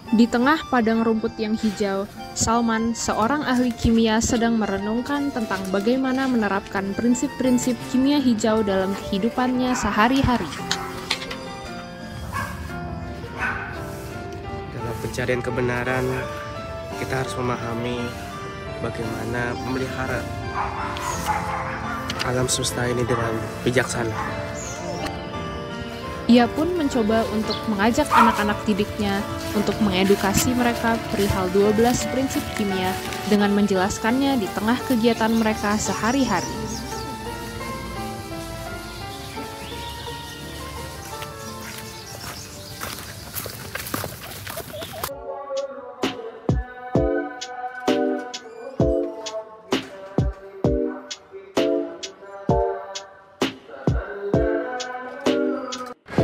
Di tengah padang rumput yang hijau, Salman, seorang ahli kimia, sedang merenungkan tentang bagaimana menerapkan prinsip-prinsip kimia hijau dalam kehidupannya sehari-hari. Dalam pencarian kebenaran, kita harus memahami bagaimana memelihara alam semesta ini dengan bijaksana. Ia pun mencoba untuk mengajak anak-anak didiknya untuk mengedukasi mereka perihal 12 prinsip kimia dengan menjelaskannya di tengah kegiatan mereka sehari-hari.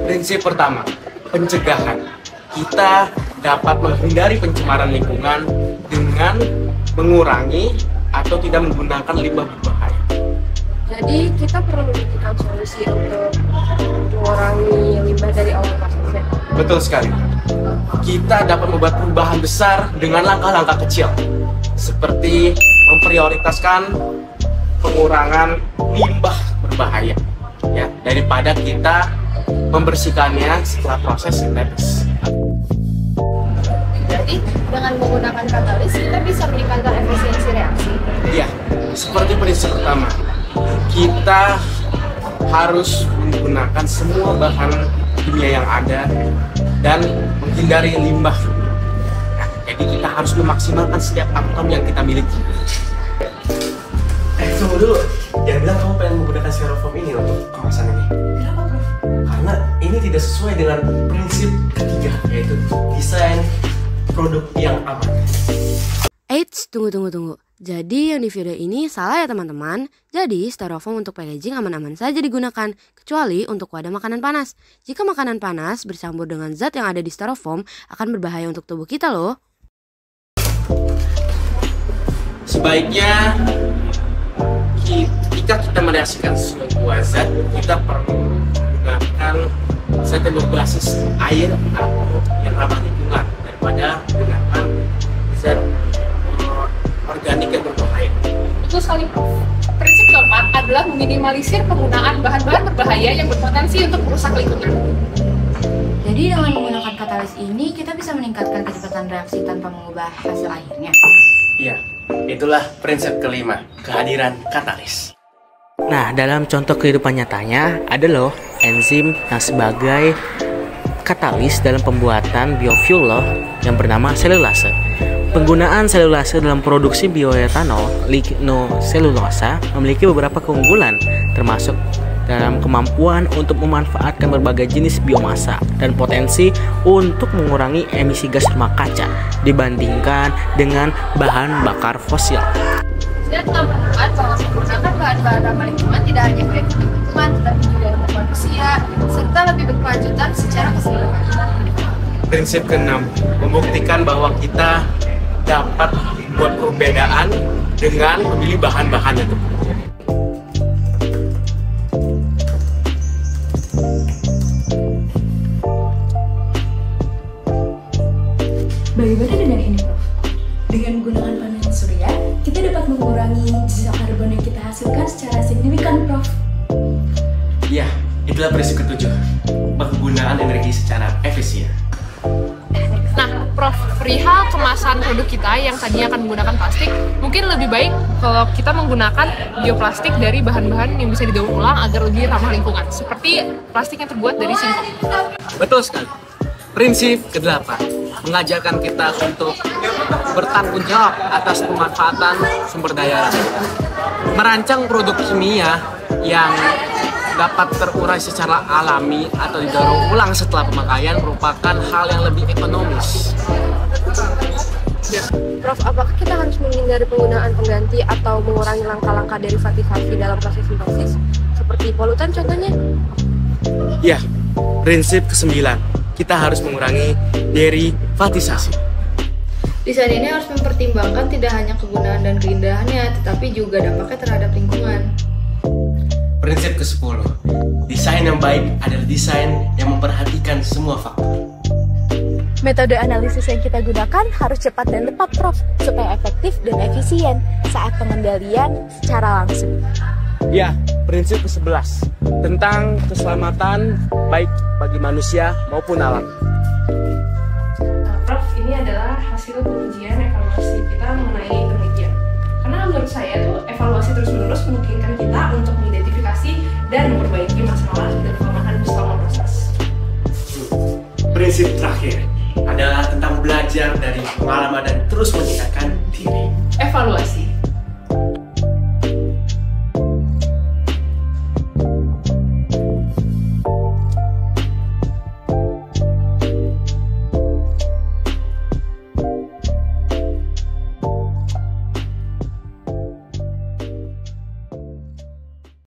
Prinsip pertama, pencegahan. Kita dapat menghindari pencemaran lingkungan dengan mengurangi atau tidak menggunakan limbah berbahaya. Jadi kita perlu memikirkan solusi untuk mengurangi limbah dari awal prosesnya. Betul sekali. Kita dapat membuat perubahan besar dengan langkah-langkah kecil, seperti memprioritaskan pengurangan limbah berbahaya, ya, daripada kita membersihkannya setelah proses sintetis. Jadi dengan menggunakan katalis kita bisa meningkatkan efisiensi reaksi. Iya, seperti prinsip pertama, kita harus menggunakan semua bahan kimia yang ada dan menghindari limbah. Nah, jadi kita harus memaksimalkan setiap atom yang kita miliki. Tunggu dulu, jangan bilang kamu pengen menggunakan styrofoam ini untuk kemasan ini. Kenapa, Prof? Karena ini tidak sesuai dengan prinsip ketiga, yaitu desain produk yang aman. Eits, tunggu. Jadi yang di video ini salah ya teman-teman. Jadi styrofoam untuk packaging aman-aman saja digunakan, kecuali untuk wadah makanan panas. Jika makanan panas bercampur dengan zat yang ada di styrofoam akan berbahaya untuk tubuh kita loh. Sebaiknya ketika kita mereaksikan sebuah zat, kita perlu menggunakan zat yang berbasis air atau yang ramah lingkungan daripada menggunakan zat organik yang berbahaya. Betul sekali, Prof. Prinsip keempat adalah meminimalisir penggunaan bahan-bahan berbahaya yang berpotensi untuk merusak lingkungan. Jadi dengan menggunakan katalis ini kita bisa meningkatkan kecepatan reaksi tanpa mengubah hasil akhirnya. Iya, itulah prinsip kelima, kehadiran katalis. Nah, dalam contoh kehidupan nyatanya ada loh enzim yang sebagai katalis dalam pembuatan biofuel loh yang bernama selulase. Penggunaan selulase dalam produksi bioetanol lignoselulosa memiliki beberapa keunggulan, termasuk dalam kemampuan untuk memanfaatkan berbagai jenis biomasa dan potensi untuk mengurangi emisi gas rumah kaca dibandingkan dengan bahan bakar fosil. Zat menemukan bahwa menggunakan bahan-bahan ramah lingkungan tidak hanya baik untuk lingkungan, tetapi juga untuk manusia, serta lebih berkelanjutan secara keseluruhan. Prinsip keenam, membuktikan bahwa kita dapat membuat perbedaan dengan memilih bahan-bahan yang tepat. Bagaimana dengan ini, Prof? Dengan menggunakan panel surya, kita dapat mengurangi jejak karbon yang kita hasilkan secara signifikan, Prof. Iya, itulah prinsip ketujuh, penggunaan energi secara efisien. Nah, Prof, perihal kemasan produk kita yang tadinya akan menggunakan plastik, mungkin lebih baik kalau kita menggunakan bioplastik dari bahan-bahan yang bisa didaur ulang agar lebih ramah lingkungan, seperti plastik yang terbuat dari singkong. Betul sekali. Prinsip ke-8, mengajarkan kita untuk bertanggung jawab atas pemanfaatan sumber daya alam. Merancang produk kimia yang dapat terurai secara alami atau didaur ulang setelah pemakaian merupakan hal yang lebih ekonomis. Prof, apakah kita harus menghindari penggunaan pengganti atau mengurangi langkah-langkah derivatisasi dalam proses sintesis, seperti polutan contohnya? Ya, prinsip ke-9, kita harus mengurangi derivatisasi. Desain ini harus mempertimbangkan tidak hanya kegunaan dan keindahannya, tetapi juga dampaknya terhadap lingkungan. Prinsip ke-10, desain yang baik adalah desain yang memperhatikan semua faktor. Metode analisis yang kita gunakan harus cepat dan tepat, Prof, supaya efektif dan efisien saat pengendalian secara langsung. Ya, prinsip ke-11 tentang keselamatan baik bagi manusia maupun alam. Prof, ini adalah hasil pengujian evaluasi kita mengenai demikian. Karena menurut saya tuh evaluasi terus-menerus memungkinkan kita untuk mengidentifikasi dan memperbaiki masalah dan kelemahan selama proses. Prinsip terakhir adalah tentang belajar dari pengalaman dan terus meningkatkan diri. Evaluasi